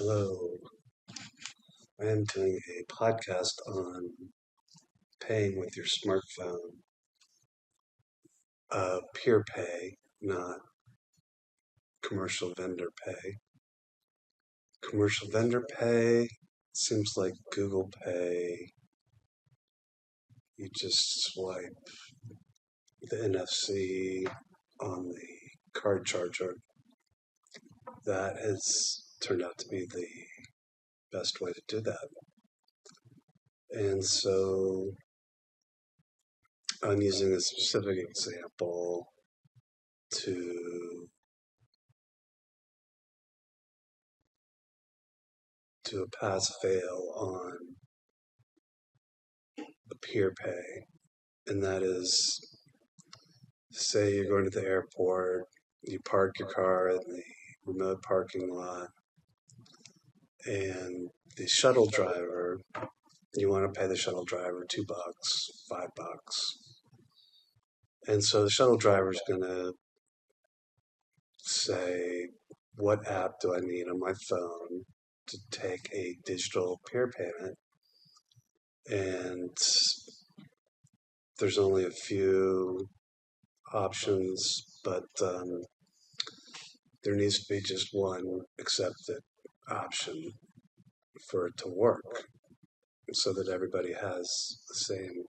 Hello, I am doing a podcast on paying with your smartphone, peer pay, not commercial vendor pay. Commercial vendor pay seems like Google Pay. You just swipe the NFC on the card charger. That has turned out to be the best way to do that. And so I'm using a specific example to do a pass fail on a peer pay, and that is, say you're going to the airport, you park your car in the remote parking lot, and the shuttle driver, you want to pay the shuttle driver $2, $5. And so the shuttle driver is going to say, what app do I need on my phone to take a digital peer payment? And there's only a few options, but there needs to be just one accepted option for it to work so that everybody has the same,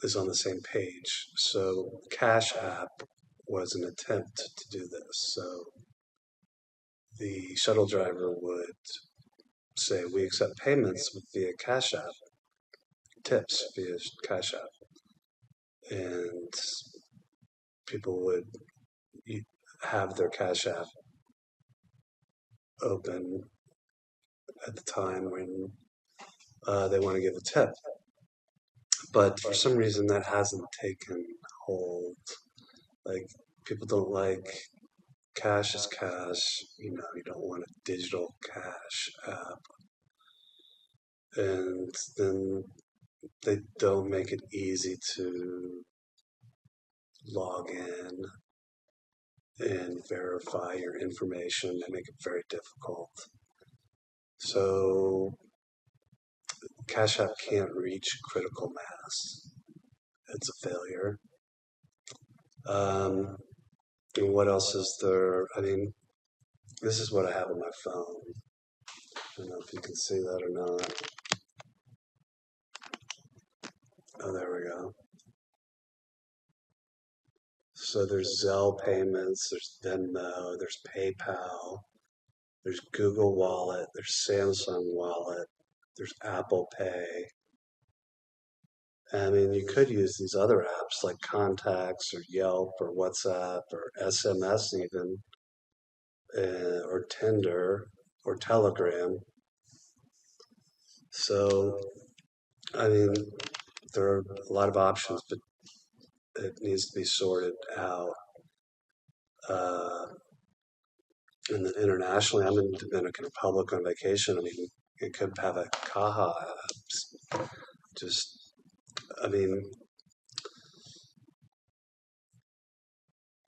is on the same page. So Cash App was an attempt to do this. So the shuttle driver would say, we accept payments via Cash App, tips via Cash App. And people would have their Cash App open at the time when they want to give a tip. But for some reason, that hasn't taken hold. Like, people don't like cash is cash. You don't want a digital cash app. And then they don't make it easy to log in and verify your information. They make it very difficult. So Cash App can't reach critical mass. It's a failure. And what else is there? I mean, this is what I have on my phone. I don't know if you can see that or not. Oh, there we go. So there's Zelle payments, there's Venmo, there's PayPal, there's Google Wallet, there's Samsung Wallet, there's Apple Pay. I mean, you could use these other apps like Contacts or Yelp or WhatsApp or SMS even, or Tinder or Telegram. So, I mean, there are a lot of options, but it needs to be sorted out. And then internationally, I'm in Dominican Republic on vacation. I mean, it could have a Caja apps. Just, I mean,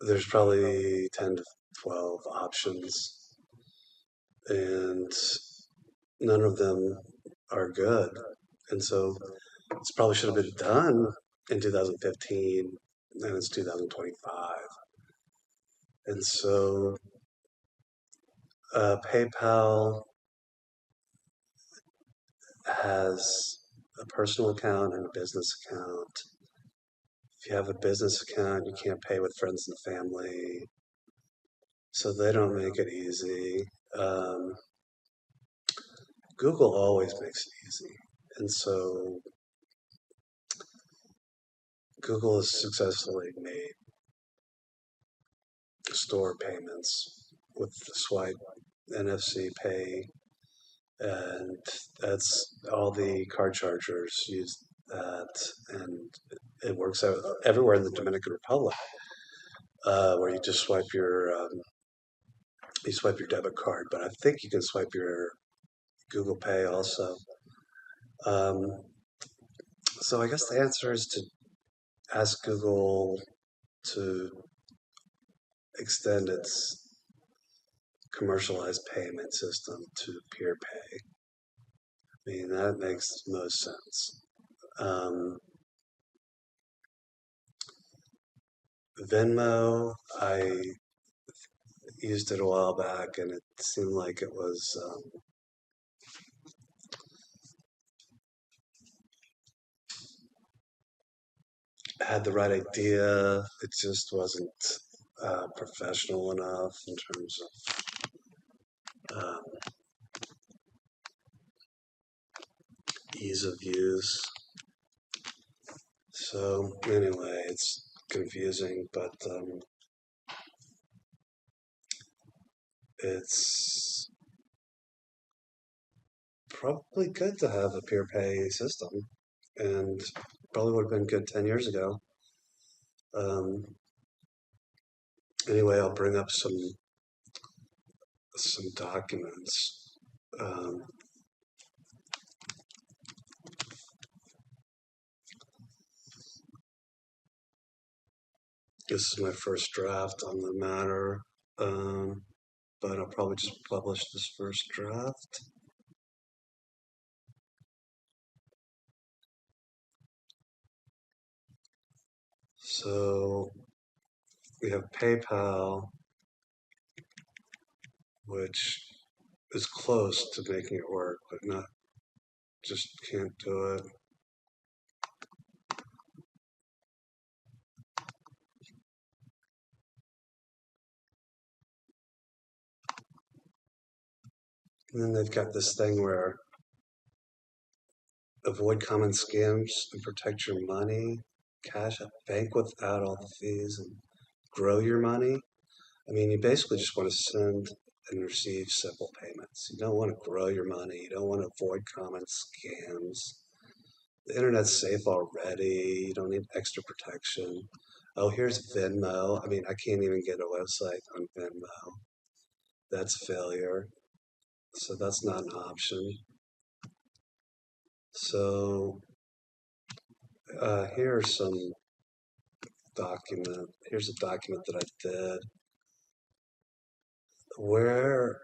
there's probably 10 to 12 options, and none of them are good. And so this probably should have been done in 2015, and it's 2025. And so PayPal has a personal account and a business account. If you have a business account, you can't pay with friends and family. So they don't make it easy. Google always makes it easy. And so Google has successfully made store payments with the swipe NFC pay. And that's all the card chargers use that. And it works out everywhere in the Dominican Republic, where you just swipe your debit card, but I think you can swipe your Google Pay also. So I guess the answer is to ask Google to extend its commercialized payment system to peer pay. I mean, that makes most sense. Venmo, I used it a while back, and it seemed like it was had the right idea. It just wasn't professional enough in terms of ease of use. So anyway, it's confusing, but it's probably good to have a peer pay system, and probably would have been good 10 years ago. Um, anyway, I'll bring up some documents. This is my first draft on the matter, but I'll probably just publish this first draft. So we have PayPal, which is close to making it work, but not, just can't do it. And then they've got this thing where avoid common scams and protect your money, cash a bank without all the fees, and grow your money. I mean, you basically just want to send and receive simple payments. You don't want to grow your money. You don't want to avoid common scams. The internet's safe already. You don't need extra protection. Oh, here's Venmo. I mean, I can't even get a website on Venmo. That's failure. So that's not an option. So here's some document. Here's a document that I did where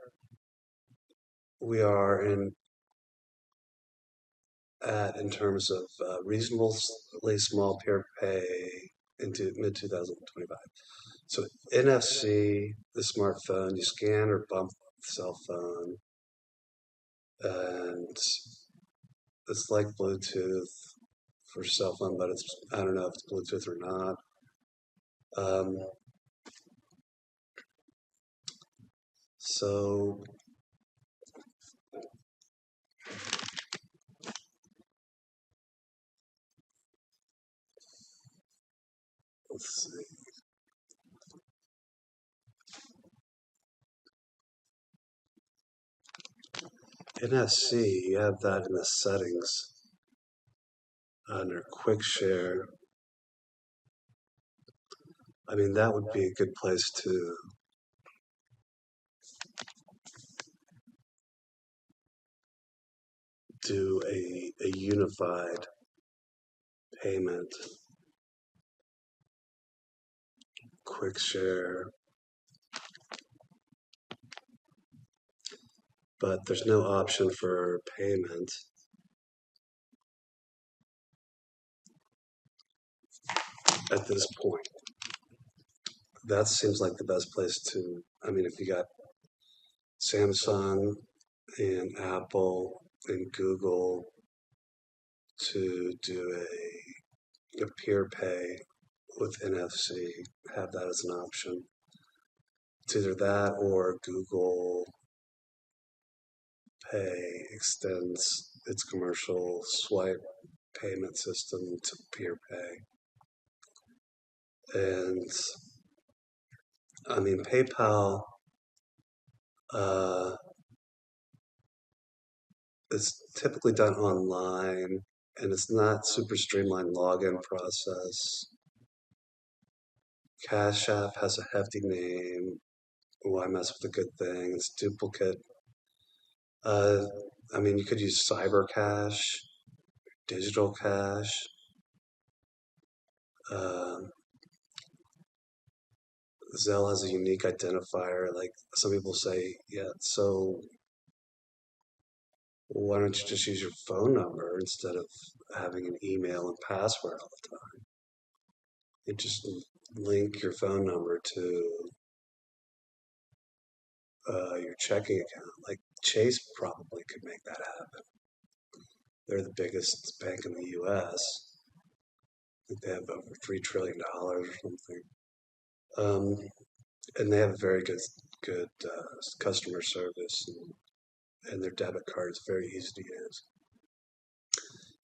we are in terms of reasonably small peer pay into mid 2025. So NFC, the smartphone, you scan or bump the cell phone, and it's like Bluetooth for cell phone, but I don't know if it's Bluetooth or not. So let's see. NFC, you have that in the settings under quick share. I mean, that would be a good place to do a unified payment, quick share, but there's no option for payment. At this point. That seems like the best place to, I mean, if you got Samsung and Apple and Google to do a peer pay with NFC, have that as an option. It's either that or Google Pay extends its commercial swipe payment system to peer pay. And I mean, PayPal is typically done online, and it's not super streamlined login process. Cash App has a hefty name. Why mess with a good thing? It's duplicate. Uh, I mean, you could use cyber cash, digital cash. Zelle has a unique identifier. Like some people say, yeah, so why don't you just use your phone number instead of having an email and password all the time? You just link your phone number to your checking account. Like Chase probably could make that happen. They're the biggest bank in the U.S. I think they have over $3 trillion or something. And they have very good customer service, and their debit card is very easy to use.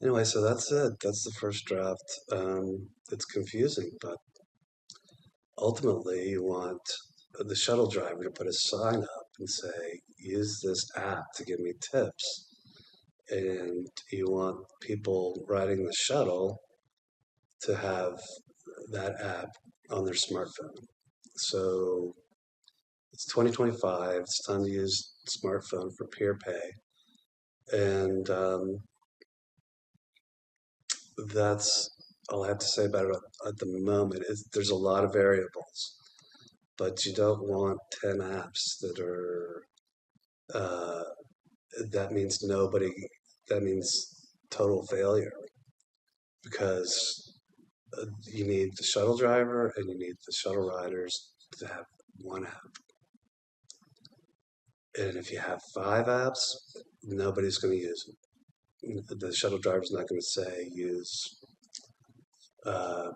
Anyway, so that's it. That's the first draft. It's confusing, but ultimately, you want the shuttle driver to put a sign up and say, use this app to give me tips. And you want people riding the shuttle to have that app on their smartphone. So it's 2025. It's time to use smartphone for peer pay. And that's all I have to say about it at the moment. There's a lot of variables, but you don't want 10 apps that are, uh, that means nobody, that means total failure because you need the shuttle driver and you need the shuttle riders to have one app. And if you have 5 apps, nobody's going to use them. The shuttle driver's not going to say use. Uh,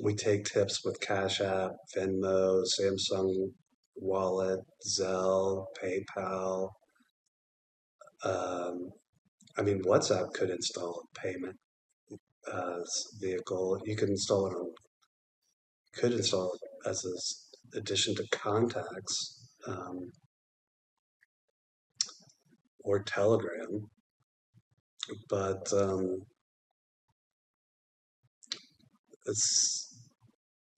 we take tips with Cash App, Venmo, Samsung Wallet, Zelle, PayPal. Um, I mean, WhatsApp could install a payment vehicle. You could install it on, could install it as an addition to contacts or Telegram. But it's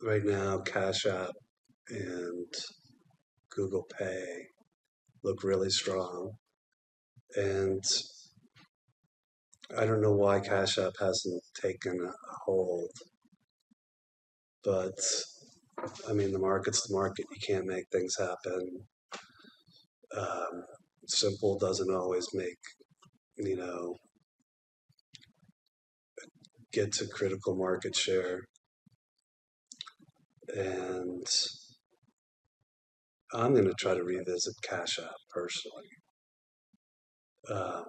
right now Cash App and Google Pay look really strong. And I don't know why Cash App hasn't taken a hold, but I mean, the market's the market. You can't make things happen. Um, Simple doesn't always make, you know, get to critical market share. And I'm going to try to revisit Cash App personally. Um,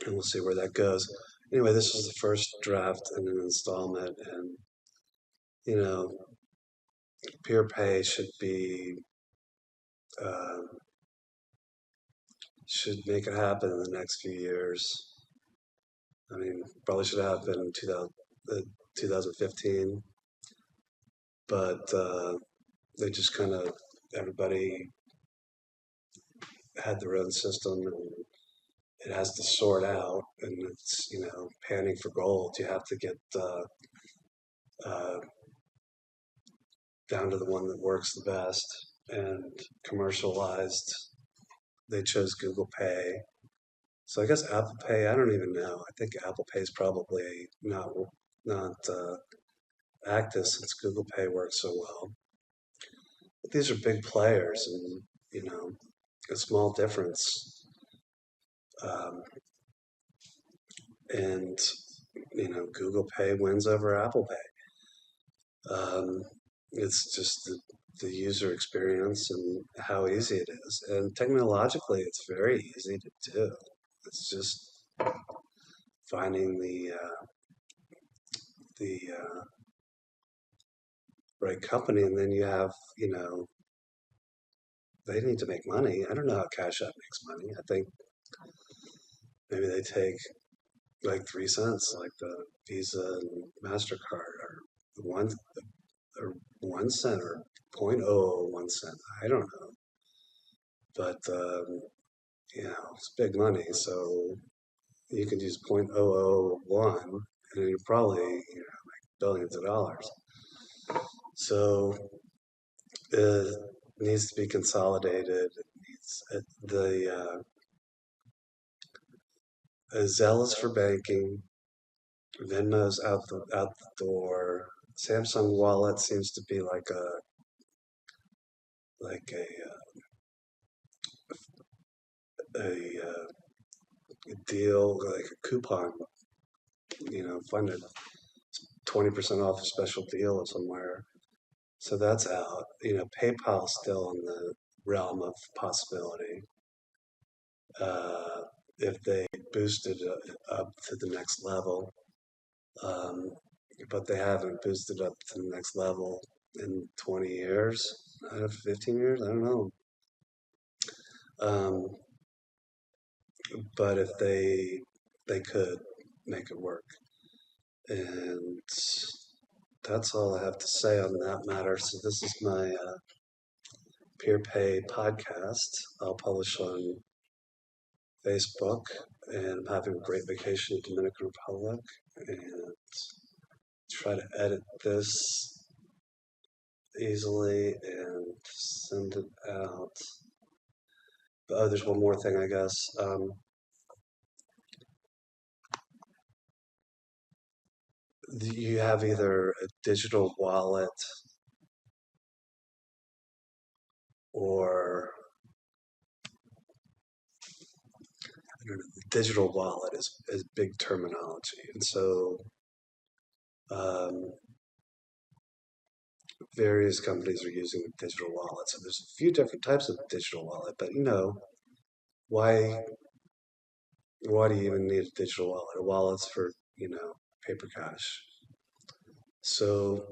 and we'll see where that goes. Anyway, this was the first draft in an installment, and you know, peer pay uh, should make it happen in the next few years. I mean, probably should happen in 2015, but they just kind of everybody had their own system, and it has to sort out, and it's panning for gold. You have to get uh, down to the one that works the best and commercialized. They chose Google Pay. So I guess Apple Pay, I don't even know. I think Apple Pay is probably not active since Google Pay works so well. But these are big players, and a small difference, um, and Google Pay wins over Apple Pay. It's just the user experience and how easy it is, and technologically, it's very easy to do. It's just finding the right company, and then you have they need to make money. I don't know how Cash App makes money. I think maybe they take like 3 cents, like the Visa and Mastercard, one or 1 cent or 0.001 cent. I don't know, but it's big money. So you could use 0.001, and you're probably make billions of dollars. So it needs to be consolidated. It needs the Zelle is for banking. Venmo's out the door. Samsung Wallet seems to be like a deal, like a coupon, funded 20% off a special deal somewhere. So that's out. PayPal's still in the realm of possibility. Uh, if they boosted up to the next level, um, but they haven't boosted up to the next level in 20 years, 15 years, I don't know. Um, but if they could make it work, and that's all I have to say on that matter. So this is my Peer Pay podcast. I'll publish on Facebook, and I'm having a great vacation in Dominican Republic, and try to edit this easily and send it out. Oh, there's one more thing, I guess. You have either a digital wallet or I don't know, the digital wallet is big terminology, and so um, various companies are using a digital wallet. So there's a few different types of digital wallet, but why why do you even need a digital wallet? A wallet's for paper cash. So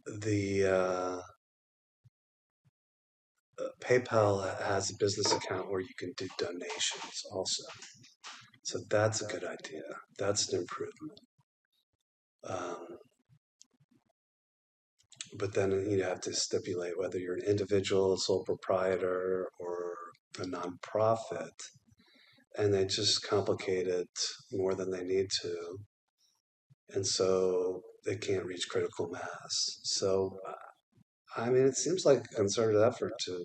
the PayPal has a business account where you can do donations also. So that's a good idea. That's an improvement. Um, but then you have to stipulate whether you're an individual, a sole proprietor, or a nonprofit. And they just complicate it more than they need to. And so they can't reach critical mass. So, I mean, it seems like a concerted effort to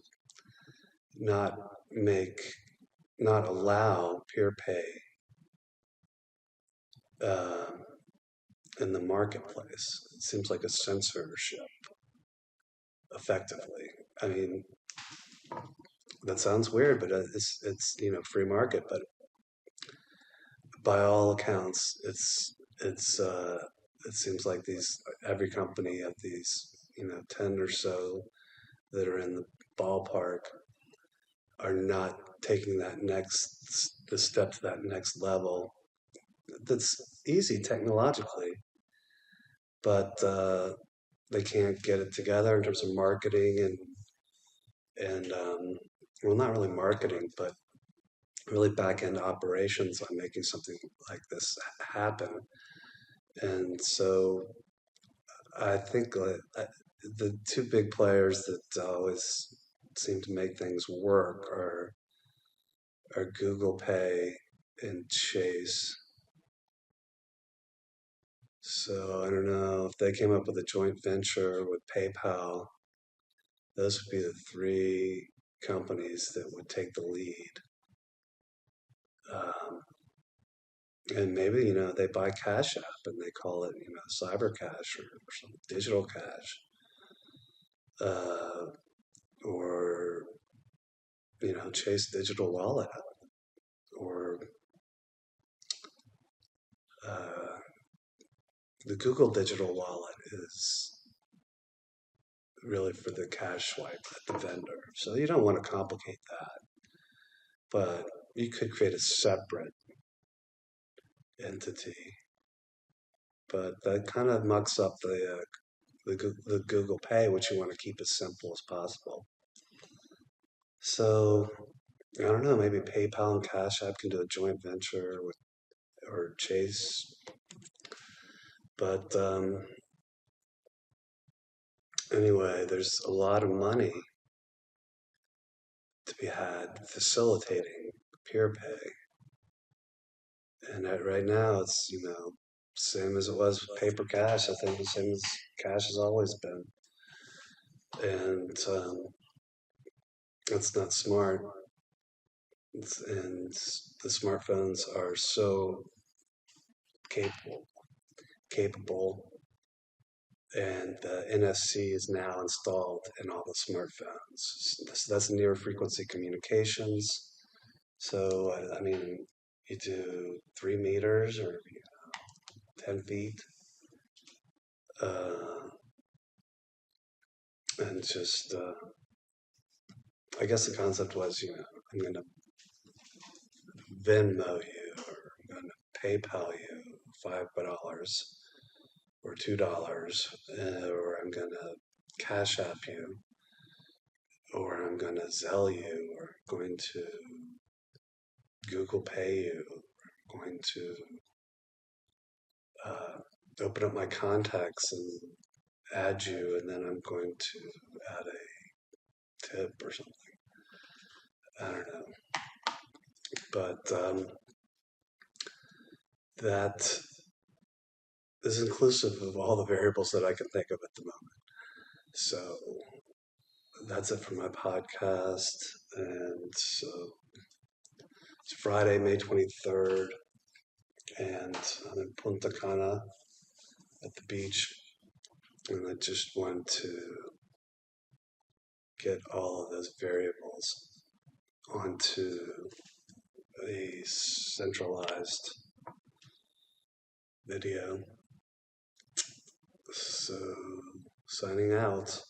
not make, not allow peer pay um, in the marketplace. It seems like a censorship, effectively. I mean, that sounds weird, but it's free market. But by all accounts, it seems like these every company of these 10 or so that are in the ballpark are not taking the step to that next level. That's easy technologically, but they can't get it together in terms of marketing and well, not really marketing, but really back end operations on making something like this happen. And so I think the two big players that always seem to make things work are Google Pay and Chase. So I don't know if they came up with a joint venture with PayPal, those would be the three companies that would take the lead. Um, and maybe, they buy Cash App and they call it, Cyber Cash or some digital cash. Or, Chase Digital Wallet or uh, the Google Digital Wallet is really for the cash swipe at the vendor. So you don't want to complicate that, but you could create a separate entity. But that kind of mucks up the Google Pay, which you want to keep as simple as possible. So I don't know. Maybe PayPal and Cash App can do a joint venture with or Chase, but anyway, there's a lot of money to be had facilitating peer pay. And right now, it's, same as it was with paper cash. I think the same as cash has always been. And it's not smart. And the smartphones are so capable, and the NSC is now installed in all the smartphones. So that's near frequency communications. So I mean, you do 3 meters or 10 feet, and just I guess the concept was, I'm going to Venmo you, or I'm going to PayPal you $5 or $2, or I'm going to Cash App you, or I'm going to Zelle you, or I'm going to Google Pay you, or I'm going to open up my contacts and add you, and then I'm going to add a tip or something. I don't know. But that is inclusive of all the variables that I can think of at the moment. So that's it for my podcast. And so it's Friday, May 23rd, and I'm in Punta Cana at the beach. And I just want to get all of those variables onto a centralized video. So, signing out.